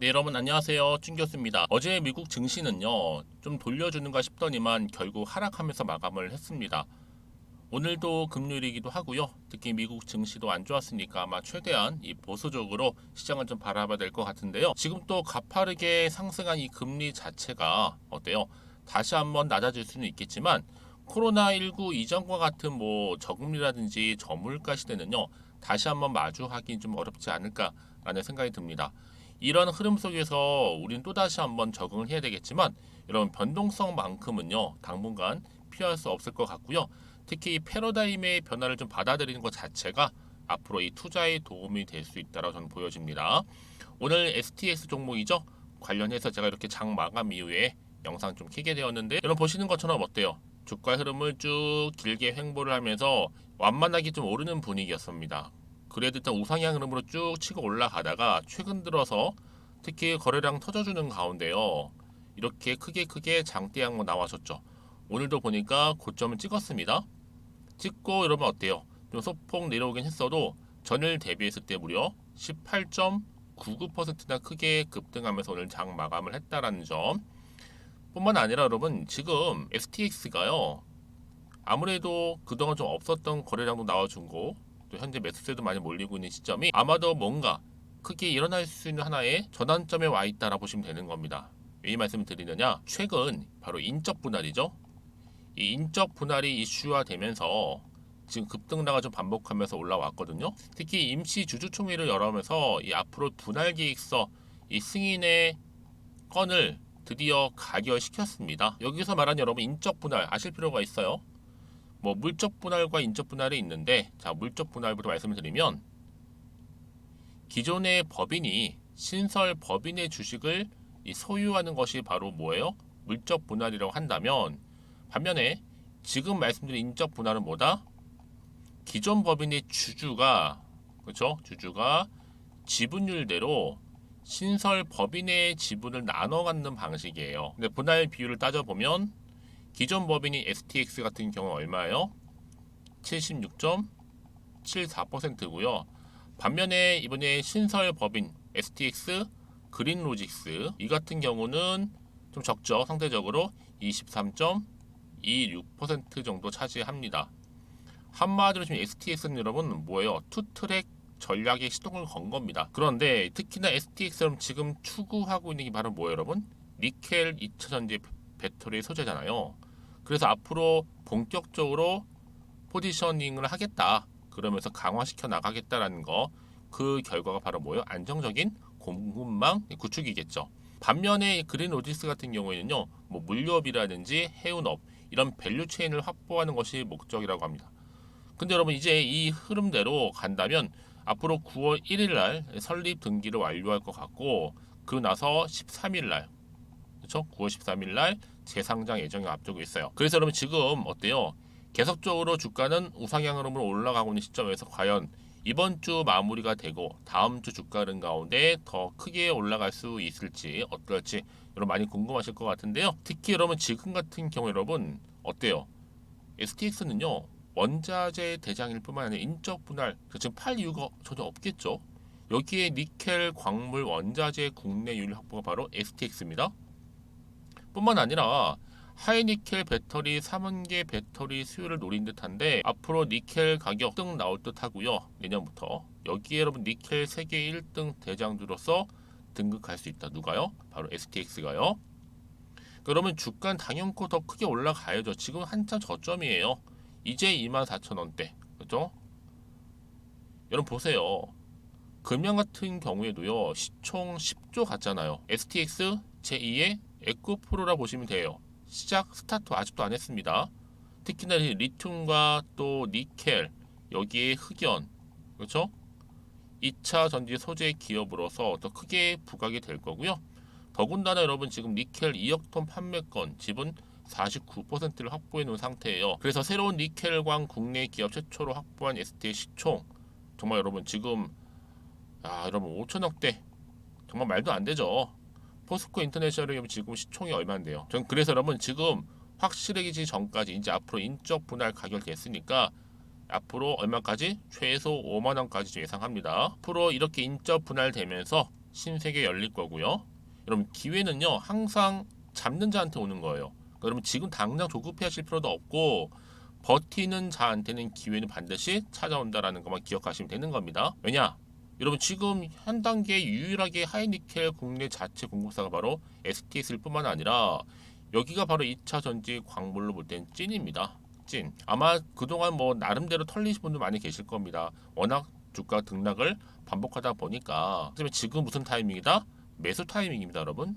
네, 여러분 안녕하세요. 준 교수입니다. 어제 미국 증시는요, 좀 돌려주는가 싶더니만 결국 하락하면서 마감을 했습니다. 오늘도 금요일이기도 하고요. 특히 미국 증시도 안 좋았으니까 아마 최대한 이 보수적으로 시장을 좀 바라봐야 될 것 같은데요. 지금 또 가파르게 상승한 이 금리 자체가 어때요? 다시 한번 낮아질 수는 있겠지만 코로나19 이전과 같은 뭐 저금리라든지 저물가 시대는요, 다시 한번 마주하기 좀 어렵지 않을까라는 생각이 듭니다. 이런 흐름 속에서 우린 또다시 한번 적응을 해야 되겠지만 이런 변동성만큼은요, 당분간 피할 수 없을 것 같고요. 특히 이 패러다임의 변화를 좀 받아들이는 것 자체가 앞으로 이 투자에 도움이 될 수 있다고 저는 보여집니다. 오늘 STX 종목이죠. 관련해서 제가 이렇게 장 마감 이후에 영상 좀 켜게 되었는데 여러분 보시는 것처럼 어때요? 주가 흐름을 쭉 길게 횡보를 하면서 완만하게 좀 오르는 분위기였습니다. 그래도 일단 우상향 흐름으로 쭉 치고 올라가다가 최근 들어서 특히 거래량 터져주는 가운데요. 이렇게 크게 장대 양모 나와줬죠. 오늘도 보니까 고점을 찍었습니다. 찍고 여러분 어때요? 좀 소폭 내려오긴 했어도 전일 대비했을 때 무려 18.99%나 크게 급등하면서 오늘 장 마감을 했다라는 점. 뿐만 아니라 여러분 지금 STX가요. 아무래도 그동안 좀 없었던 거래량도 나와준 거, 또 현재 매수세도 많이 몰리고 있는 시점이 아마도 뭔가 크게 일어날 수 있는 하나의 전환점에 와 있다라 보시면 되는 겁니다. 왜 이 말씀을 드리느냐? 최근 바로 인적 분할이죠. 이 인적 분할이 이슈화되면서 지금 급등락을 좀 반복하면서 올라왔거든요. 특히 임시 주주총회를 열어면서 이 앞으로 분할 계획서 이 승인의 건을 드디어 가결시켰습니다. 여기서 말하는 여러분 인적 분할 아실 필요가 있어요. 뭐 물적 분할과 인적 분할이 있는데, 자 물적 분할부터 말씀을 드리면 기존의 법인이 신설 법인의 주식을 소유하는 것이 바로 뭐예요? 물적 분할이라고 한다면, 반면에 지금 말씀드린 인적 분할은 뭐다? 기존 법인의 주주가, 그렇죠? 주주가 지분율대로 신설 법인의 지분을 나눠 갖는 방식이에요. 근데 분할 비율을 따져보면 기존 법인이 STX 같은 경우 얼마예요? 76.74%고요. 반면에 이번에 신설 법인 STX 그린로직스 이 같은 경우는 좀 적죠. 상대적으로 23.26% 정도 차지합니다. 한마디로 지금 STX는 여러분 뭐예요? 투트랙 전략에 시동을 건 겁니다. 그런데 특히나 STX처럼 지금 추구하고 있는 게 바로 뭐예요, 여러분? 니켈 2차전지 배터리 소재잖아요. 그래서 앞으로 본격적으로 포지셔닝을 하겠다. 그러면서 강화시켜 나가겠다라는 거. 그 결과가 바로 뭐예요? 안정적인 공급망 구축이겠죠. 반면에 그린 로지스 같은 경우에는요, 뭐 물류업이라든지 해운업 이런 밸류 체인을 확보하는 것이 목적이라고 합니다. 근데 여러분 이제 이 흐름대로 간다면 앞으로 9월 1일 날 설립 등기를 완료할 것 같고, 그 나서 13일 날, 그렇죠? 9월 13일 날 재상장 예정이 앞두고 있어요. 그래서 여러분 지금 어때요? 계속적으로 주가는 우상향 흐름으로 올라가고 있는 시점에서 과연 이번 주 마무리가 되고 다음 주 주가 흐름 가운데 더 크게 올라갈 수 있을지 어떨지 여러분 많이 궁금하실 것 같은데요. 특히 여러분 지금 같은 경우 여러분 어때요? STX는요 원자재 대장일 뿐만 아니라 인적 분할 지금 팔 이유가 전혀 없겠죠. 여기에 니켈 광물 원자재 국내 유일 확보가 바로 STX입니다. 뿐만 아니라 하이니켈 배터리 3원계 배터리 수요를 노린 듯한데 앞으로 니켈 가격 등 나올 듯하고요. 내년부터 여기에 여러분 니켈 세계 1등 대장주로서 등극할 수 있다. 누가요? 바로 STX가요. 그러면 주가는 당연코 더 크게 올라가야죠. 지금 한참 저점이에요. 이제 24,000원대. 그죠? 여러분 보세요. 금양 같은 경우에도요. 시총 10조 갔잖아요. STX 제2의 에코프로라 보시면 돼요. 시작 스타트 아직도 안 했습니다. 특히나 리튬과 또 니켈 여기에 흑연 그렇죠? 2차 전지 소재 기업으로서 더 크게 부각이 될 거고요. 더군다나 여러분 지금 니켈 2억 톤 판매권 지분 49%를 확보해 놓은 상태예요. 그래서 새로운 니켈광 국내 기업 최초로 확보한 ST의 시총 정말 여러분 지금 여러분 5천억대 정말 말도 안 되죠. 포스코 인터내셔널이 지금 시총이 얼마인데요. 전 그래서 여러분 지금 확실해지기 전까지 이제 앞으로 인적 분할 가결됐으니까 앞으로 얼마까지? 최소 5만 원까지 예상합니다. 앞으로 이렇게 인적 분할되면서 신세계 열릴 거고요. 여러분 기회는요 항상 잡는 자한테 오는 거예요. 그러니까 여러분 지금 당장 조급해 하실 필요도 없고 버티는 자한테는 기회는 반드시 찾아온다라는 것만 기억하시면 되는 겁니다. 왜냐? 여러분 지금 한 단계 유일하게 하이니켈 국내 자체 공급사가 바로 STS일 뿐만 아니라 여기가 바로 2차 전지 광물로 볼 땐 찐입니다. 찐. 아마 그동안 뭐 나름대로 털리신 분들 많이 계실 겁니다. 워낙 주가 등락을 반복하다 보니까 하지만 지금 무슨 타이밍이다? 매수 타이밍입니다, 여러분.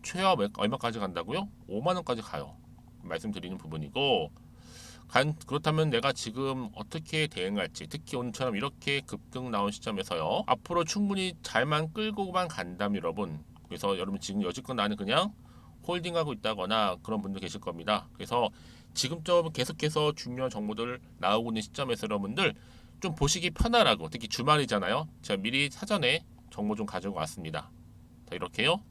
최하 얼마까지 간다고요? 5만 원까지 가요. 말씀드리는 부분이고 그렇다면 내가 지금 어떻게 대응할지, 특히 오늘처럼 이렇게 급등 나온 시점에서요 앞으로 충분히 잘만 끌고만 간다면 여러분, 그래서 여러분 지금 여지껏 나는 그냥 홀딩하고 있다거나 그런 분들 계실 겁니다. 그래서 지금쯤 계속해서 중요한 정보들 나오고 있는 시점에서 여러분들 좀 보시기 편하라고, 특히 주말이잖아요. 제가 미리 사전에 정보 좀 가지고 왔습니다. 자, 이렇게요.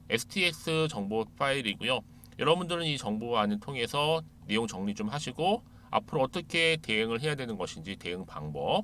STX 정보 파일이고요. 여러분들은 이 정보안을 통해서 내용 정리 좀 하시고 앞으로 어떻게 대응을 해야 되는 것인지 대응 방법,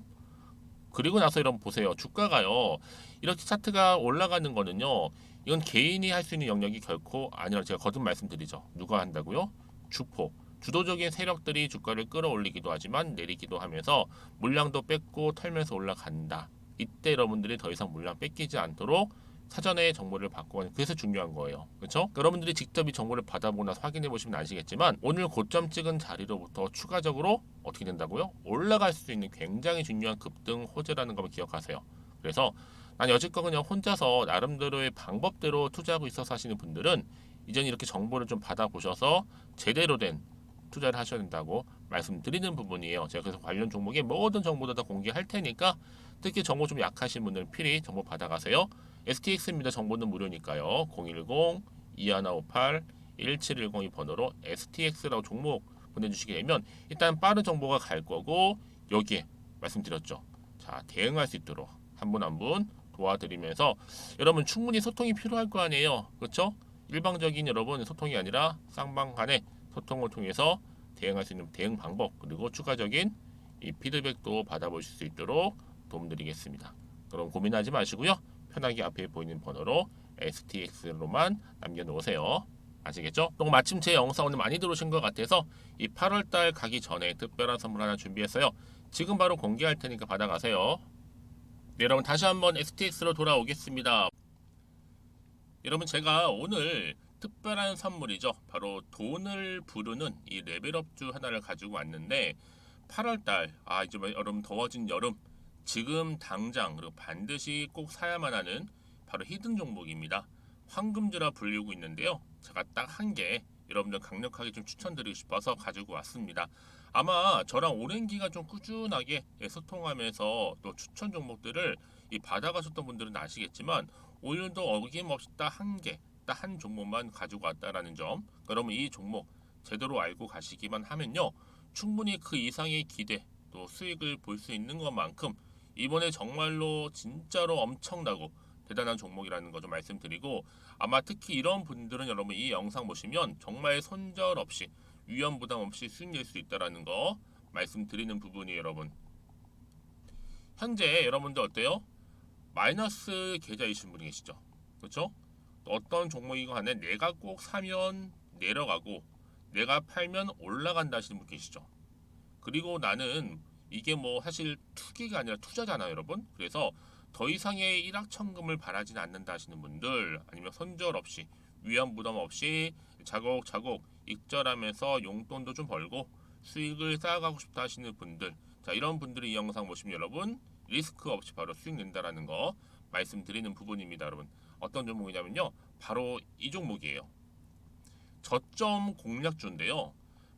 그리고 나서 여러분 보세요. 주가가요 이렇게 차트가 올라가는 거는요 이건 개인이 할 수 있는 영역이 결코 아니라 제가 거듭 말씀드리죠. 누가 한다고요? 주포, 주도적인 세력들이 주가를 끌어올리기도 하지만 내리기도 하면서 물량도 뺏고 털면서 올라간다. 이때 여러분들이 더 이상 물량 뺏기지 않도록 사전에 정보를 받고 가는, 그래서 중요한 거예요. 그렇죠? 여러분들이 직접 이 정보를 받아보고 나서 확인해 보시면 아시겠지만 오늘 고점 찍은 자리로부터 추가적으로 어떻게 된다고요? 올라갈 수 있는 굉장히 중요한 급등 호재라는 것을 기억하세요. 그래서 난 여지껏 그냥 혼자서 나름대로의 방법대로 투자하고 있어서 하시는 분들은 이전 이렇게 정보를 좀 받아보셔서 제대로 된 투자를 하셔야 된다고 말씀드리는 부분이에요. 제가 그래서 관련 종목의 모든 정보도 다 공개할 테니까 특히 정보 좀 약하신 분들은 필히 정보 받아가세요. STX입니다. 정보는 무료니까요. 010-2158-1710이 번호로 STX라고 종목 보내주시게 되면 일단 빠른 정보가 갈 거고 여기에 말씀드렸죠. 자, 대응할 수 있도록 한 분 한 분 도와드리면서 여러분 충분히 소통이 필요할 거 아니에요. 그렇죠? 일방적인 여러분 소통이 아니라 쌍방 간의 소통을 통해서 대응할 수 있는 대응 방법, 그리고 추가적인 이 피드백도 받아보실 수 있도록 도움드리겠습니다. 그럼 고민하지 마시고요. 편하게 앞에 보이는 번호로 STX로만 남겨놓으세요. 아시겠죠? 또 마침 제 영상 오늘 많이 들어오신 것 같아서 이 8월달 가기 전에 특별한 선물 하나 준비했어요. 지금 바로 공개할 테니까 받아가세요. 네, 여러분 다시 한번 STX로 돌아오겠습니다. 여러분 제가 오늘 특별한 선물이죠. 바로 돈을 부르는 이 레벨업주 하나를 가지고 왔는데 8월달 이제 여러분 더워진 여름 지금 당장 그리고 반드시 꼭 사야만 하는 바로 히든 종목입니다. 황금주라 불리고 있는데요. 제가 딱 한 개 여러분들 강력하게 좀 추천드리고 싶어서 가지고 왔습니다. 아마 저랑 오랜 기간 좀 꾸준하게 소통하면서 또 추천 종목들을 받아가셨던 분들은 아시겠지만 오늘도 어김없이 딱 한 개, 딱 한 종목만 가지고 왔다라는 점. 그러면 이 종목 제대로 알고 가시기만 하면요, 충분히 그 이상의 기대 또 수익을 볼 수 있는 것만큼 이번에 정말로 진짜로 엄청나고 대단한 종목이라는 거 좀 말씀드리고, 아마 특히 이런 분들은 여러분 이 영상 보시면 정말 손절 없이 위험 부담 없이 수익 낼 수 있다라는 거 말씀드리는 부분이 여러분. 현재 여러분들 어때요? 마이너스 계좌이신 분이 계시죠? 그렇죠? 어떤 종목이건 간에 내가 꼭 사면 내려가고 내가 팔면 올라간다 하시는 분 계시죠? 그리고 나는 이게 뭐 사실 투기가 아니라 투자잖아요, 여러분. 그래서 더 이상의 일확천금을 바라진 않는다 하시는 분들, 아니면 손절 없이 위험 부담 없이 자곡자곡 익절하면서 용돈도 좀 벌고 수익을 쌓아가고 싶다 하시는 분들, 자, 이런 분들이 이 영상 보시면 여러분 리스크 없이 바로 수익 낸다라는 거 말씀드리는 부분입니다. 여러분 어떤 종목이냐면요, 바로 이 종목이에요. 저점 공략주인데요,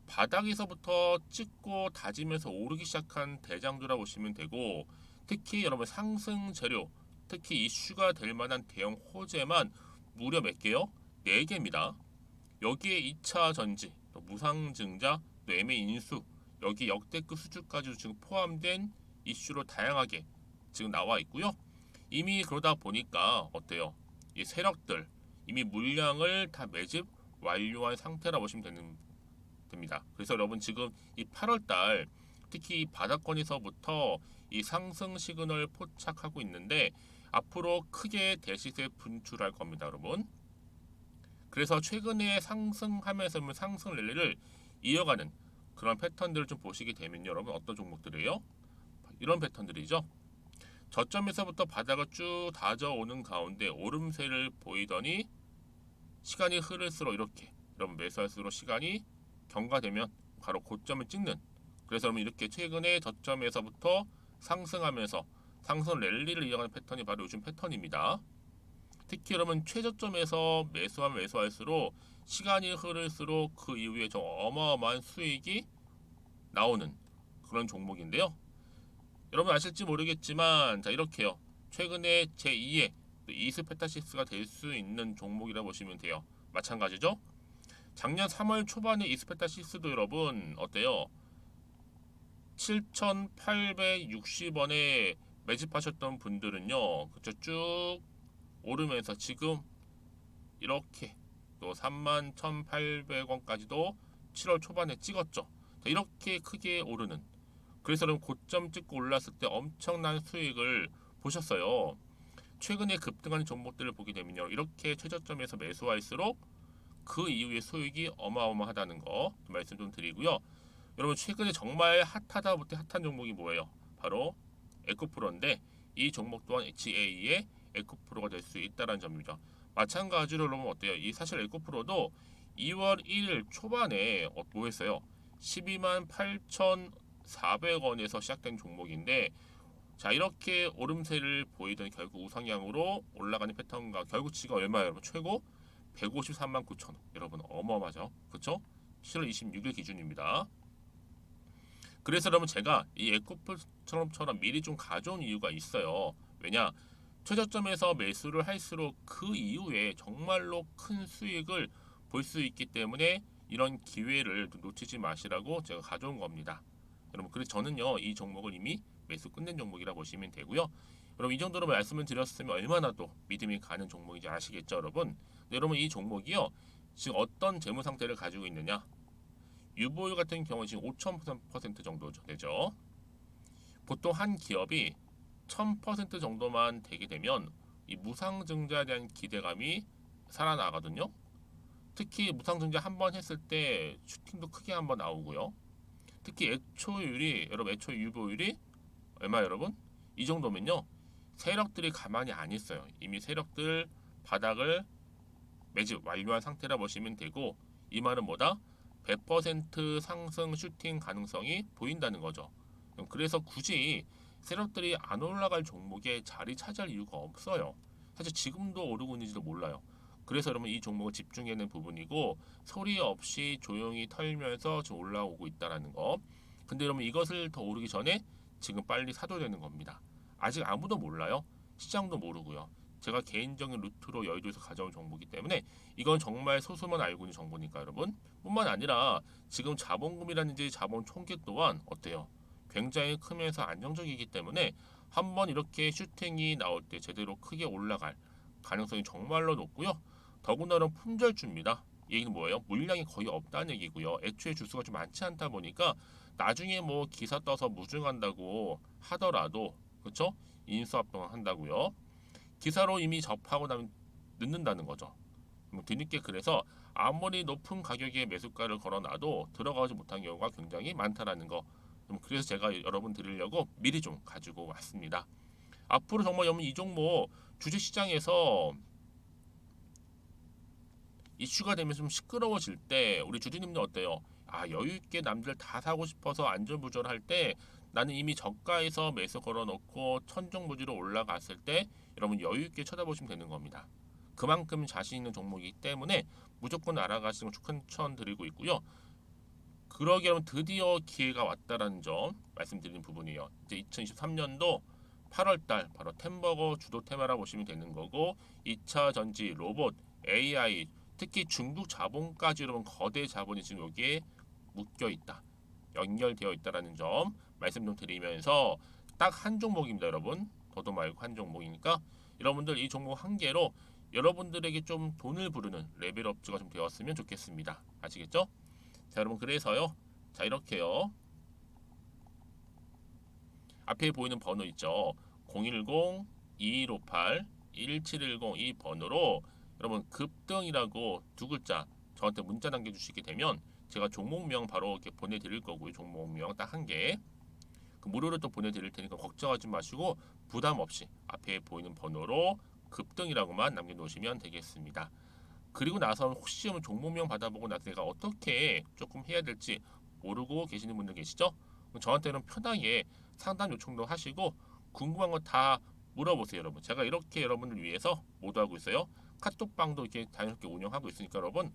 바닥에서부터 찍고 다지면서 오르기 시작한 대장주라 보시면 되고, 특히 여러분 상승 재료, 특히 이슈가 될 만한 대형 호재만 무려 몇 개요? 4개입니다. 여기에 2차 전지, 또 무상증자, 또 매매 인수, 여기 역대급 수주까지 지금 포함된 이슈로 다양하게 지금 나와 있고요. 이미 그러다 보니까 어때요? 이 세력들 이미 물량을 다 매집 완료한 상태라 보시면 됩니다. 그래서 여러분 지금 이 8월달 특히 이 바닥권에서부터 이 상승 시그널 포착하고 있는데, 앞으로 크게 대시세 분출할 겁니다, 여러분. 그래서 최근에 상승하면서 상승 랠리를 이어가는 그런 패턴들을 좀 보시게 되면 여러분 어떤 종목들이에요? 이런 패턴들이죠. 저점에서부터 바닥을 쭉 다져오는 가운데 오름세를 보이더니 시간이 흐를수록 이렇게 여러분 매수할수록 시간이 경과되면 바로 고점을 찍는, 그래서 여러분 이렇게 최근에 저점에서부터 상승하면서 상승 랠리를 이어가는 패턴이 바로 요즘 패턴입니다. 특히 여러분 최저점에서 매수하면 매수할수록 시간이 흐를수록 그 이후에 좀 어마어마한 수익이 나오는 그런 종목인데요. 여러분 아실지 모르겠지만 자 이렇게요. 최근에 제2의 이스페타시스가 될 수 있는 종목이라 보시면 돼요. 마찬가지죠. 작년 3월 초반에 이스페타시스도 여러분 어때요? 7,860원에 매집하셨던 분들은요. 그쵸 쭉 오르면서 지금 이렇게 또 31,800원까지도 7월 초반에 찍었죠. 자, 이렇게 크게 오르는, 그래서 여러분 고점 찍고 올랐을 때 엄청난 수익을 보셨어요. 최근에 급등하는 종목들을 보게 되면요. 이렇게 최저점에서 매수할수록 그 이후에 수익이 어마어마하다는 거 말씀 좀 드리고요. 여러분 최근에 정말 핫하다 못해 핫한 종목이 뭐예요? 바로 에코프로인데 이 종목 또한 HA의 에코프로가 될 수 있다는 점이죠. 마찬가지로 여러분 어때요? 이 사실 에코프로도 2월 1일 초반에 뭐 했어요? 12만 8,400원에서 시작된 종목인데 자 이렇게 오름세를 보이던 결국 우상향으로 올라가는 패턴과 결국 지가 얼마예요 여러분? 최고 153만 9천원. 여러분 어마어마하죠. 그쵸? 7월 26일 기준입니다. 그래서 여러분 제가 이 에코프처럼 미리 좀 가져온 이유가 있어요. 왜냐? 최저점에서 매수를 할수록 그 이후에 정말로 큰 수익을 볼 수 있기 때문에 이런 기회를 놓치지 마시라고 제가 가져온 겁니다. 여러분 그래서 저는요 이 종목을 이미 매수 끝낸 종목이라 보시면 되고요. 여러분 이 정도로 말씀을 드렸으면 얼마나 또 믿음이 가는 종목인지 아시겠죠 여러분? 여러분 이 종목이요 지금 어떤 재무 상태를 가지고 있느냐? 유보율 같은 경우 지금 5,000% 정도 되죠. 보통 한 기업이 1000% 정도만 되게 되면 이 무상증자에 대한 기대감이 살아나거든요. 특히 무상증자 한 번 했을 때 슈팅도 크게 한번 나오고요. 특히 애초율이 여러분 애초 유보율이 얼마 여러분? 이 정도면요. 세력들이 가만히 안 있어요. 이미 세력들 바닥을 매집 완료한 상태라 보시면 되고 이 말은 뭐다? 100% 상승 슈팅 가능성이 보인다는 거죠. 그래서 굳이 세력들이 안 올라갈 종목에 자리 차지할 이유가 없어요. 사실 지금도 오르고 있는지도 몰라요. 그래서 여러분 이 종목을 집중해야 하는 부분이고 소리 없이 조용히 털면서 지금 올라오고 있다는 거. 근데 여러분 이것을 더 오르기 전에 지금 빨리 사도 되는 겁니다. 아직 아무도 몰라요. 시장도 모르고요. 제가 개인적인 루트로 여의도에서 가져온 정보이기 때문에 이건 정말 소수만 알고 있는 정보니까 여러분 뿐만 아니라 지금 자본금이라든지 자본 총계 또한 어때요? 굉장히 크면서 안정적이기 때문에 한번 이렇게 슈팅이 나올 때 제대로 크게 올라갈 가능성이 정말로 높고요. 더군다나 품절주입니다. 이 얘기는 뭐예요? 물량이 거의 없다는 얘기고요. 애초에 주수가 좀 많지 않다 보니까 나중에 뭐 기사 떠서 무증한다고 하더라도 그렇죠? 인수합병 한다고요. 기사로 이미 접하고 나면 늦는다는 거죠. 뒤늦게 그래서 아무리 높은 가격에 매수가를 걸어놔도 들어가지 못한 경우가 굉장히 많다라는 거. 그래서 제가 여러분 드리려고 미리 좀 가지고 왔습니다. 앞으로 정말 여러분 이 종목 주식시장에서 이슈가 되면 좀 시끄러워질 때 우리 주주님들 어때요? 아 여유 있게 남들 다 사고 싶어서 안전부절할 때 나는 이미 저가에서 매수 걸어놓고 천정부지로 올라갔을 때 여러분 여유 있게 쳐다보시면 되는 겁니다. 그만큼 자신 있는 종목이기 때문에 무조건 알아가시는 걸 추천드리고 있고요. 그러기 여러분 드디어 기회가 왔다라는 점 말씀드리는 부분이에요. 이제 2023년도 8월달 바로 템버거 주도 테마라 보시면 되는 거고 2차 전지, 로봇, AI 특히 중국 자본까지 여러분 거대 자본이 지금 여기에 묶여 있다. 연결되어 있다라는 점 말씀 좀 드리면서 딱 한 종목입니다, 여러분. 더도 말고 한 종목이니까 여러분들 이 종목 한 개로 여러분들에게 좀 돈을 부르는 레벨업주가 좀 되었으면 좋겠습니다. 아시겠죠? 자, 여러분 그래서요. 자, 이렇게요. 앞에 보이는 번호 있죠. 010 2158 1710 이 번호로 여러분 급등이라고 두 글자 저한테 문자 남겨주시게 되면 제가 종목명 바로 이렇게 보내드릴 거고요. 종목명 딱 한 개. 그 무료로 또 보내드릴 테니까 걱정하지 마시고 부담 없이 앞에 보이는 번호로 급등이라고만 남겨놓으시면 되겠습니다. 그리고 나서 혹시 종목명 받아보고 나서 내가 어떻게 조금 해야 될지 모르고 계시는 분들 계시죠? 저한테는 편하게 상담 요청도 하시고 궁금한 거 다 물어보세요, 여러분. 제가 이렇게 여러분을 위해서 모두하고 있어요. 카톡방도 이렇게 자연스럽게 운영하고 있으니까 여러분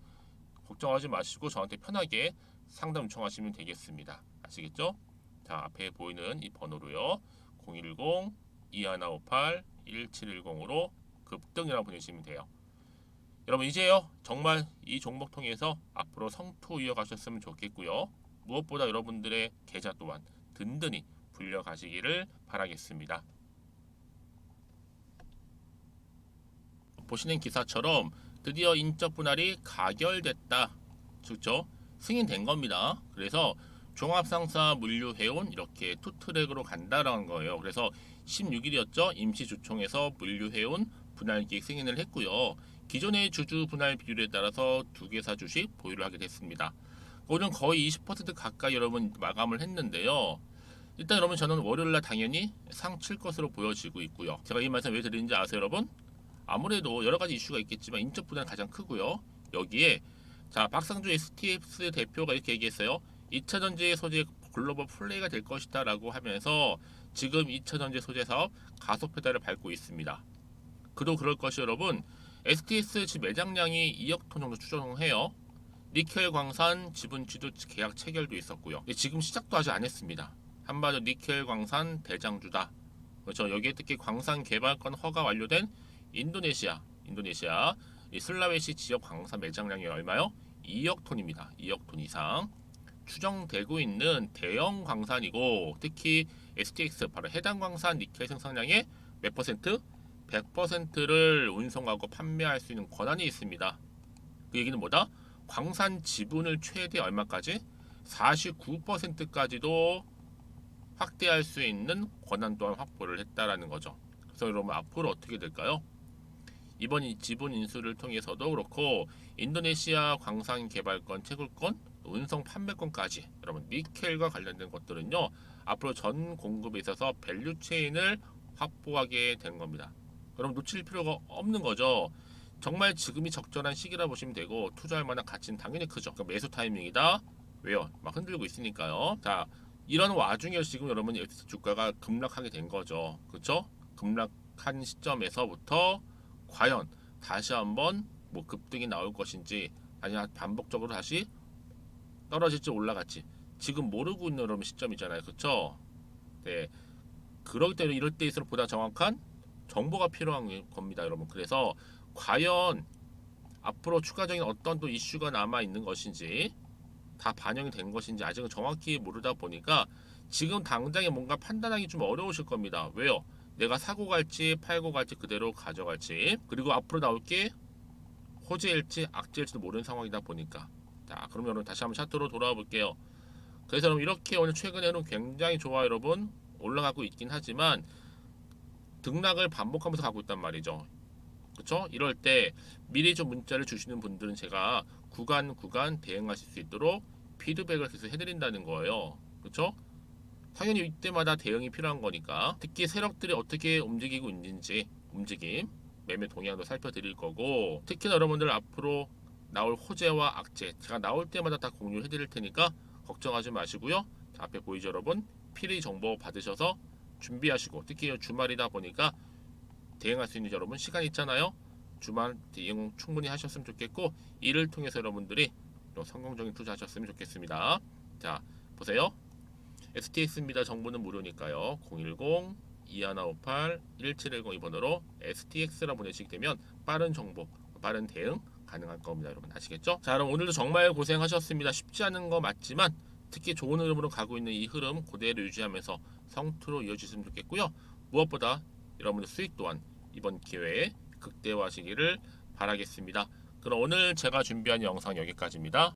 걱정하지 마시고 저한테 편하게 상담 요청하시면 되겠습니다. 아시겠죠? 자, 앞에 보이는 이 번호로요. 010-2158-1710으로 급등이라고 보내시면 돼요. 여러분 이제요 정말 이 종목 통해서 앞으로 성투 이어가셨으면 좋겠고요. 무엇보다 여러분들의 계좌 또한 든든히 불려가시기를 바라겠습니다. 보시는 기사처럼 드디어 인적 분할이 가결됐다. 그렇죠? 승인된 겁니다. 그래서 종합상사 물류해온 이렇게 투트랙으로 간다라는 거예요. 그래서 16일이었죠. 임시주총에서 물류해온 분할기획 승인을 했고요. 기존의 주주 분할 비율에 따라서 두 개사 주식 보유를 하게 됐습니다. 오늘은 거의 20% 가까이 여러분 마감을 했는데요. 일단 여러분 저는 월요일날 당연히 상칠 것으로 보여지고 있고요. 제가 이 말씀 왜 드리는지 아세요, 여러분? 아무래도 여러 가지 이슈가 있겠지만 인적 분할 가장 크고요. 여기에 자 박상주 STX 대표가 이렇게 얘기했어요. 2차 전지의 소재 글로벌 플레이가 될 것이다 라고 하면서 지금 2차 전지 소재 사업 가속 페달을 밟고 있습니다. 그도 그럴 것이 여러분 STX 지 매장량이 2억 톤 정도 추정해요. 니켈 광산 지분 취득 계약 체결도 있었고요. 지금 시작도 아직 안 했습니다. 한마디로 니켈 광산 대장주다. 그렇죠. 여기에 특히 광산 개발권 허가 완료된 인도네시아 이 슬라웨시 지역 광산 매장량이 얼마요? 2억 톤입니다. 2억 톤 이상 추정되고 있는 대형 광산이고 특히 STX 바로 해당 광산 니켈 생산량의 몇 퍼센트? 100%를 운송하고 판매할 수 있는 권한이 있습니다. 그 얘기는 뭐다? 광산 지분을 최대 얼마까지? 49%까지도 확대할 수 있는 권한 또한 확보를 했다라는 거죠. 그래서 여러분 앞으로 어떻게 될까요? 이번 이 지분 인수를 통해서도 그렇고 인도네시아 광산 개발권, 채굴권, 운송 판매권까지 여러분 니켈과 관련된 것들은요 앞으로 전 공급에 있어서 밸류 체인을 확보하게 된 겁니다. 여러분 놓칠 필요가 없는 거죠. 정말 지금이 적절한 시기라 보시면 되고 투자할 만한 가치는 당연히 크죠. 그러니까 매수 타이밍이다. 왜요? 막 흔들고 있으니까요. 자, 이런 와중에 지금 여러분 주가가 급락하게 된 거죠. 그렇죠? 급락한 시점에서부터 과연 다시 한번 뭐 급등이 나올 것인지 아니면 반복적으로 다시 떨어질지 올라갈지 지금 모르고 있는 여러분 시점이잖아요. 그렇죠? 네. 그렇기 때문에 이럴 때일수록 보다 정확한 정보가 필요한 겁니다, 여러분. 그래서 과연 앞으로 추가적인 어떤 또 이슈가 남아 있는 것인지 다 반영이 된 것인지 아직은 정확히 모르다 보니까 지금 당장에 뭔가 판단하기 좀 어려우실 겁니다. 왜요? 내가 사고 갈지 팔고 갈지 그대로 가져갈지 그리고 앞으로 나올 게 호재일지 악재일지도 모르는 상황이다 보니까 자 그럼 여러분 다시 한번 차트로 돌아와 볼게요. 그래서 여러분 이렇게 오늘 최근에는 굉장히 좋아 여러분 올라가고 있긴 하지만 등락을 반복하면서 가고 있단 말이죠. 그렇죠? 이럴 때 미리 좀 문자를 주시는 분들은 제가 구간 대응하실 수 있도록 피드백을 계속 해드린다는 거예요. 그렇죠? 당연히 이때마다 대응이 필요한 거니까 특히 세력들이 어떻게 움직이고 있는지 움직임 매매 동향도 살펴드릴 거고 특히나 여러분들 앞으로 나올 호재와 악재 제가 나올 때마다 다 공유를 해드릴 테니까 걱정하지 마시고요. 자, 앞에 보이죠 여러분? 필히 정보 받으셔서 준비하시고 특히 주말이다 보니까 대응할 수 있는 여러분 시간 있잖아요. 주말 대응 충분히 하셨으면 좋겠고 이를 통해서 여러분들이 또 성공적인 투자하셨으면 좋겠습니다. 자 보세요. STX입니다. 정보는 무료니까요. 010-2158-1710 이번호로 STX라 보내시게 되면 빠른 정보, 빠른 대응 가능할 겁니다. 여러분 아시겠죠? 자 그럼 오늘도 정말 고생하셨습니다. 쉽지 않은 거 맞지만 특히 좋은 흐름으로 가고 있는 이 흐름 그대로 유지하면서 성투로 이어지시면 좋겠고요. 무엇보다 여러분의 수익 또한 이번 기회에 극대화하시기를 바라겠습니다. 그럼 오늘 제가 준비한 영상 여기까지입니다.